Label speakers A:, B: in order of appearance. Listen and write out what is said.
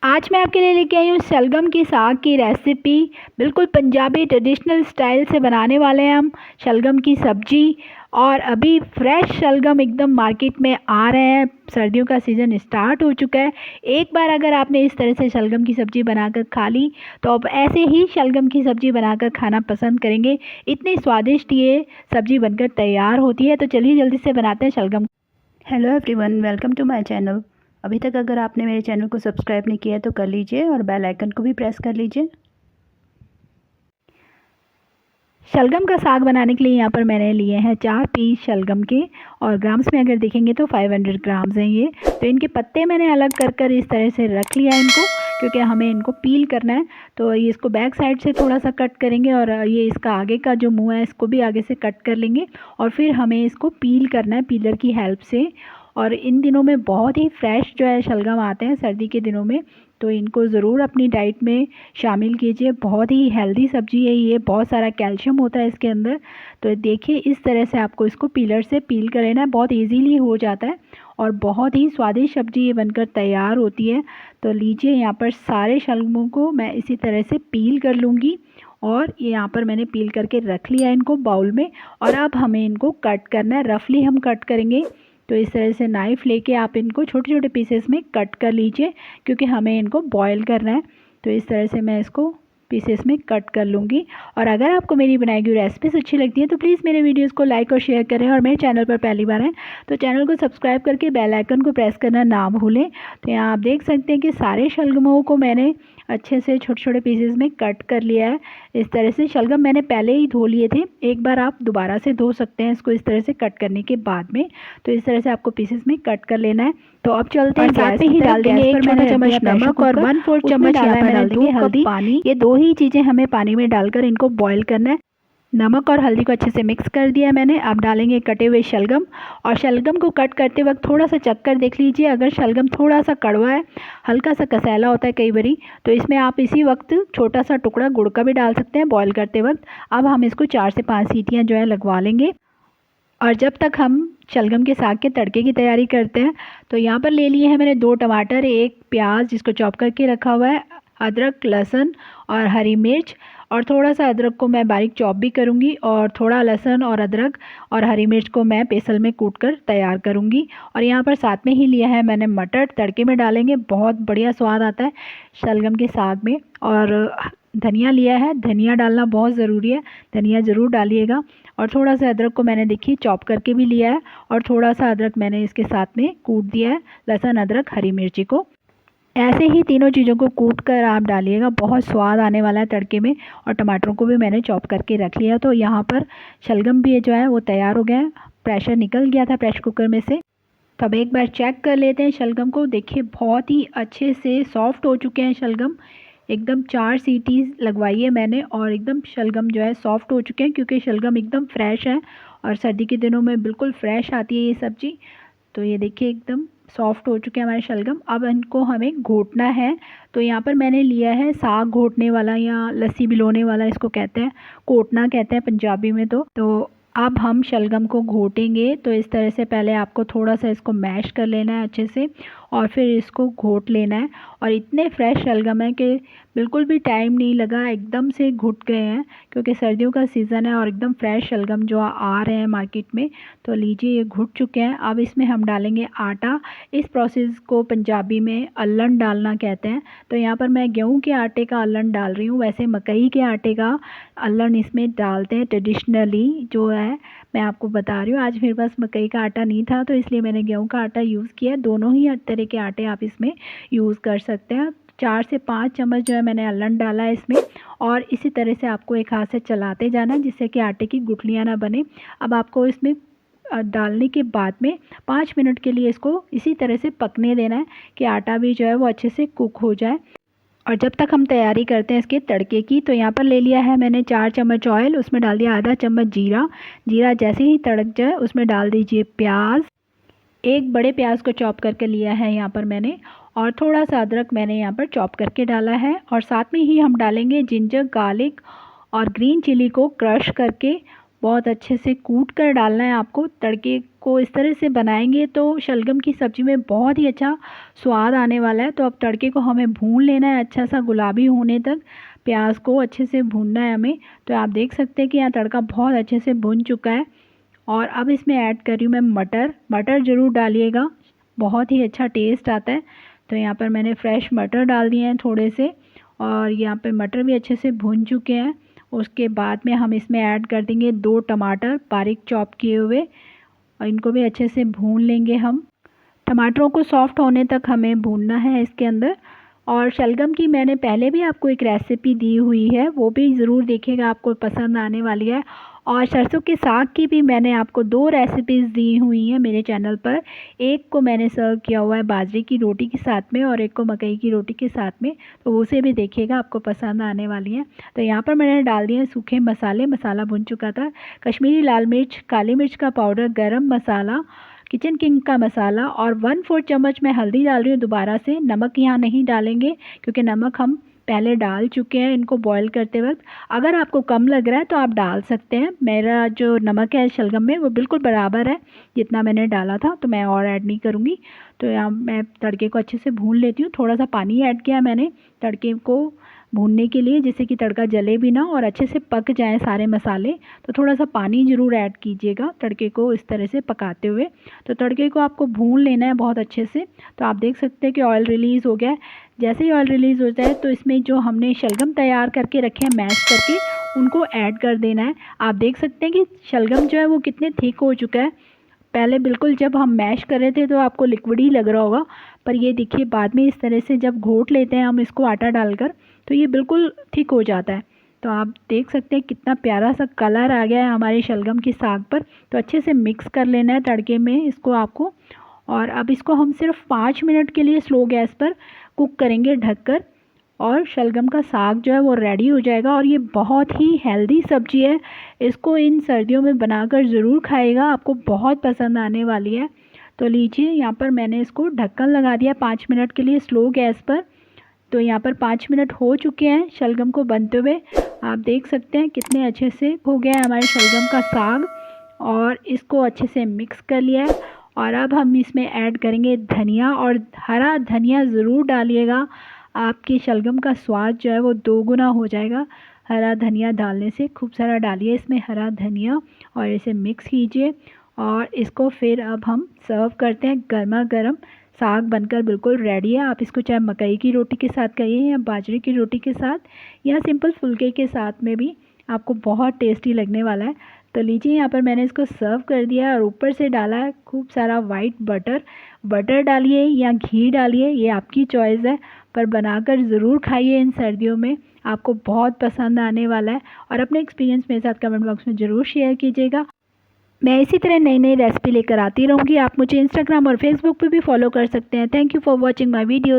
A: आज मैं आपके लिए लेके आई हूँ शलगम की साग की रेसिपी। बिल्कुल पंजाबी ट्रेडिशनल स्टाइल से बनाने वाले हैं हम शलगम की सब्जी। और अभी फ्रेश शलगम एकदम मार्केट में आ रहे हैं। सर्दियों का सीज़न स्टार्ट हो चुका है। एक बार अगर आपने इस तरह से शलगम की सब्ज़ी बनाकर खा ली तो अब ऐसे ही शलगम की सब्ज़ी बनाकर खाना पसंद करेंगे। इतनी स्वादिष्ट ये सब्ज़ी बनकर तैयार होती है। तो चलिए जल्दी से बनाते हैं शलगम।
B: Hello everyone, welcome to my channel. अभी तक अगर आपने मेरे चैनल को सब्सक्राइब नहीं किया है तो कर लीजिए और बेल आइकन को भी प्रेस कर लीजिए।
A: शलगम का साग बनाने के लिए यहाँ पर मैंने लिए हैं 4 पीस शलगम के। और ग्राम्स में अगर देखेंगे तो 500 ग्राम्स हैं ये। तो इनके पत्ते मैंने अलग कर कर इस तरह से रख लिया है इनको, क्योंकि हमें इनको पील करना है। तो ये इसको बैक साइड से थोड़ा सा कट करेंगे और ये इसका आगे का जो मुंह है इसको भी आगे से कट कर लेंगे। और फिर हमें इसको पील करना है पीलर की हेल्प से। और इन दिनों में बहुत ही फ्रेश जो है शलगम आते हैं सर्दी के दिनों में। तो इनको ज़रूर अपनी डाइट में शामिल कीजिए। बहुत ही हेल्दी सब्ज़ी है ये, बहुत सारा कैल्शियम होता है इसके अंदर। तो देखिए इस तरह से आपको इसको पीलर से पील कर लेना है, बहुत इजीली हो जाता है और बहुत ही स्वादिष्ट सब्ज़ी ये बनकर तैयार होती है। तो लीजिए यहाँ पर सारे शलगमों को मैं इसी तरह से पील कर लूँगी। और ये यहाँ पर मैंने पील करके रख लिया है इनको बाउल में। और अब हमें इनको कट करना है, रफली हम कट करेंगे। तो इस तरह से नाइफ़ लेके आप इनको छोटे छोटे पीसेस में कट कर लीजिए, क्योंकि हमें इनको बॉईल करना है। तो इस तरह से मैं इसको पीसेस में कट कर लूँगी। और अगर आपको मेरी बनाई हुई रेसिपीज़ अच्छी लगती है तो प्लीज़ मेरे वीडियोस को लाइक और शेयर करें। और मेरे चैनल पर पहली बार हैं तो चैनल को सब्सक्राइब करके बेल आइकन को प्रेस करना ना भूलें। तो यहाँ आप देख सकते हैं कि सारे शलगमों को मैंने अच्छे से छोटे छोटे पीसेस में कट कर लिया है। इस तरह से शलगम मैंने पहले ही धो लिए थे, एक बार आप दोबारा से धो सकते हैं इसको इस तरह से कट करने के बाद में। तो इस तरह से आपको पीसेस में कट कर लेना है। तो अब चलते हैं
B: साथ
A: गैस
B: में ही
A: की तरफ।
B: डाल देंगे
A: गैस
B: एक
A: पर
B: छोटा
A: मैंने
B: चम्मच नमक और 1/4 चम्मच यहाँ पर डाल देंगे हल्दी।
A: पानी। ये दो ही चीज़ें हमें पानी में डालकर इनको बॉईल करना है। नमक और हल्दी को अच्छे से मिक्स कर दिया मैंने। अब डालेंगे कटे हुए शलगम। और शलगम को कट करते वक्त थोड़ा सा चख कर देख लीजिए, अगर शलगम थोड़ा सा कड़वा है, हल्का सा कसैला होता है कई बारी, तो इसमें आप इसी वक्त छोटा सा टुकड़ा गुड़ का भी डाल सकते हैं बॉईल करते वक्त। अब हम इसको 4 से 5 सीटियाँ जो है लगवा लेंगे। और जब तक हम शलगम के साग के तड़के की तैयारी करते हैं, तो यहाँ पर ले लिए हैं मैंने 2 टमाटर, 1 प्याज जिसको चॉप करके रखा हुआ है, अदरक, लहसुन और हरी मिर्च। और थोड़ा सा अदरक को मैं बारीक चॉप भी करूँगी और थोड़ा लहसुन और अदरक और हरी मिर्च को मैं पेसल में कूट कर तैयार करूँगी। और यहाँ पर साथ में ही लिया है मैंने मटर, तड़के में डालेंगे, बहुत बढ़िया स्वाद आता है शलगम के साग में। और धनिया लिया है, धनिया डालना बहुत ज़रूरी है, धनिया ज़रूर डालिएगा। और थोड़ा सा अदरक को मैंने देखिए चॉप करके भी लिया है और थोड़ा सा अदरक मैंने इसके साथ में कूट दिया है, लहसुन, अदरक, हरी मिर्ची को। ऐसे ही तीनों चीज़ों को कूट कर आप डालिएगा, बहुत स्वाद आने वाला है तड़के में। और टमाटरों को भी मैंने चॉप करके रख लिया। तो यहाँ पर शलगम भी जो है वो तैयार हो गया है, प्रेशर निकल गया था प्रेशर कुकर में से। तो अब एक बार चेक कर लेते हैं शलगम को। देखिए बहुत ही अच्छे से सॉफ्ट हो चुके हैं शलगम। एकदम 4 सीटीज़ लगवाई है मैंने और एकदम शलगम जो है सॉफ्ट हो चुके हैं, क्योंकि शलगम एकदम फ्रेश है और सर्दी के दिनों में बिल्कुल फ्रेश आती है ये सब्ज़ी। तो ये देखिए एकदम सॉफ्ट हो चुके हैं हमारे शलगम। अब इनको हमें घोटना है। तो यहाँ पर मैंने लिया है साग घोटने वाला या लस्सी भिगोने वाला, इसको कहते हैं, कोटना कहते हैं पंजाबी में। तो अब हम शलगम को घोटेंगे। तो इस तरह से पहले आपको थोड़ा सा इसको मैश कर लेना है अच्छे से और फिर इसको घोट लेना है। और इतने फ्रेश शलगम है कि बिल्कुल भी टाइम नहीं लगा, एकदम से घुट गए हैं, क्योंकि सर्दियों का सीज़न है और एकदम फ्रेश शलगम जो आ रहे हैं मार्केट में। तो लीजिए ये घुट चुके हैं। अब इसमें हम डालेंगे आटा। इस प्रोसेस को पंजाबी में अल्लन डालना कहते हैं। तो यहाँ पर मैं गेहूं के आटे का अल्लन डाल रही हूँ, वैसे मकई के आटे का अल्लन इसमें डालते हैं ट्रेडिशनली जो है। मैं आपको बता रही हूँ, आज मेरे पास मकई का आटा नहीं था तो इसलिए मैंने गेहूं का आटा यूज़ किया। दोनों ही तरह के आटे आप इसमें यूज़ कर सकते हैं। 4 से 5 चम्मच जो है मैंने अल्लन डाला है इसमें। और इसी तरह से आपको एक हाथ से चलाते जाना है जिससे कि आटे की गुठलियाँ ना बने। अब आपको इसमें डालने के बाद में 5 मिनट के लिए इसको इसी तरह से पकने देना है कि आटा भी जो है वो अच्छे से कुक हो जाए। और जब तक हम तैयारी करते हैं इसके तड़के की, तो यहाँ पर ले लिया है मैंने 4 चम्मच ऑयल, उसमें डाल दिया आधा चम्मच जीरा। जीरा जैसे ही तड़क जाए उसमें डाल दीजिए प्याज। एक बड़े प्याज को चॉप करके लिया है यहाँ पर मैंने। और थोड़ा सा अदरक मैंने यहाँ पर चॉप करके डाला है। और साथ में ही हम डालेंगे जिंजर, गार्लिक और ग्रीन चिली को क्रश करके बहुत अच्छे से कूट कर डालना है आपको। तड़के को इस तरह से बनाएंगे तो शलगम की सब्ज़ी में बहुत ही अच्छा स्वाद आने वाला है। तो अब तड़के को हमें भून लेना है अच्छा सा गुलाबी होने तक। प्याज को अच्छे से भूनना है हमें। तो आप देख सकते हैं कि यहाँ तड़का बहुत अच्छे से भुन चुका है। और अब इसमें ऐड कर रही हूँ मैं मटर। मटर ज़रूर डालिएगा, बहुत ही अच्छा टेस्ट आता है। तो यहाँ पर मैंने फ्रेश मटर डाल दिए हैं थोड़े से, और यहाँ पे मटर भी अच्छे से भुन चुके हैं। उसके बाद में हम इसमें ऐड कर देंगे 2 टमाटर बारीक चॉप किए हुए, और इनको भी अच्छे से भून लेंगे हम। टमाटरों को सॉफ्ट होने तक हमें भूनना है इसके अंदर। और शलगम की मैंने पहले भी आपको एक रेसिपी दी हुई है, वो भी ज़रूर देखिएगा, आपको पसंद आने वाली है। और सरसों के साग की भी मैंने आपको 2 रेसिपीज़ दी हुई हैं मेरे चैनल पर। एक को मैंने सर्व किया हुआ है बाजरे की रोटी के साथ में, और एक को मकई की रोटी के साथ में, तो उसे भी देखिएगा, आपको पसंद आने वाली है। तो यहाँ पर मैंने डाल दिए सूखे मसाले। मसाला भुन चुका था। कश्मीरी लाल मिर्च, काली मिर्च का पाउडर, गरम मसाला, किचन किंग का मसाला, और 1/4 चम्मच मैं हल्दी डाल रही हूँ दोबारा से। नमक यहाँ नहीं डालेंगे क्योंकि नमक हम पहले डाल चुके हैं इनको बॉईल करते वक्त। अगर आपको कम लग रहा है तो आप डाल सकते हैं। मेरा जो नमक है शलगम में वो बिल्कुल बराबर है जितना मैंने डाला था, तो मैं और ऐड नहीं करूँगी। तो यहाँ मैं तड़के को अच्छे से भून लेती हूँ। थोड़ा सा पानी ऐड किया मैंने तड़के को भूनने के लिए, जिससे कि तड़का जले भी ना और अच्छे से पक जाए सारे मसाले। तो थोड़ा सा पानी ज़रूर ऐड कीजिएगा तड़के को इस तरह से पकाते हुए। तो तड़के को आपको भून लेना है बहुत अच्छे से। तो आप देख सकते हैं कि ऑयल रिलीज़ हो गया है। जैसे ही ऑयल रिलीज़ हो जाए तो इसमें जो हमने शलगम तैयार करके रखे हैं मैश करके, उनको ऐड कर देना है। आप देख सकते हैं कि शलगम जो है वो कितने थिक हो चुका है। पहले बिल्कुल जब हम मैश कर रहे थे तो आपको लिक्विड ही लग रहा होगा, पर ये देखिए बाद में इस तरह से जब घोट लेते हैं हम इसको आटा डालकर, तो ये बिल्कुल थिक हो जाता है। तो आप देख सकते हैं कितना प्यारा सा कलर आ गया है हमारे शलगम की साग पर। तो अच्छे से मिक्स कर लेना है तड़के में इसको आपको। और अब इसको हम सिर्फ 5 मिनट के लिए स्लो गैस पर कुक करेंगे ढककर, और शलगम का साग जो है वो रेडी हो जाएगा। और ये बहुत ही हेल्दी सब्ज़ी है, इसको इन सर्दियों में बनाकर ज़रूर खाइएगा, आपको बहुत पसंद आने वाली है। तो लीजिए यहाँ पर मैंने इसको ढक्कन लगा दिया 5 मिनट के लिए स्लो गैस पर। तो यहाँ पर 5 मिनट हो चुके हैं शलगम को बनते हुए। आप देख सकते हैं कितने अच्छे से हो गया है हमारे शलगम का साग, और इसको अच्छे से मिक्स कर लिया है। और अब हम इसमें ऐड करेंगे धनिया, और हरा धनिया ज़रूर डालिएगा, आपके शलगम का स्वाद जो है वो दोगुना हो जाएगा हरा धनिया डालने से। खूब सारा डालिए इसमें हरा धनिया, और इसे मिक्स कीजिए। और इसको फिर अब हम सर्व करते हैं। गर्मा गर्म साग बनकर बिल्कुल रेडी है। आप इसको चाहे मकई की रोटी के साथ खाइए, या बाजरे की रोटी के साथ, या सिंपल फुलके के साथ में भी आपको बहुत टेस्टी लगने वाला है। तो लीजिए यहाँ पर मैंने इसको सर्व कर दिया, और ऊपर से डाला है खूब सारा वाइट बटर। बटर डालिए या घी डालिए, ये आपकी चॉइस है, पर बनाकर ज़रूर खाइए इन सर्दियों में, आपको बहुत पसंद आने वाला है। और अपने एक्सपीरियंस मेरे साथ कमेंट बॉक्स में ज़रूर शेयर कीजिएगा। मैं इसी तरह नई नई रेसिपी लेकर आती रहूँगी। आप मुझे इंस्टाग्राम और फेसबुक पे भी फॉलो कर सकते हैं। Thank you for watching my videos.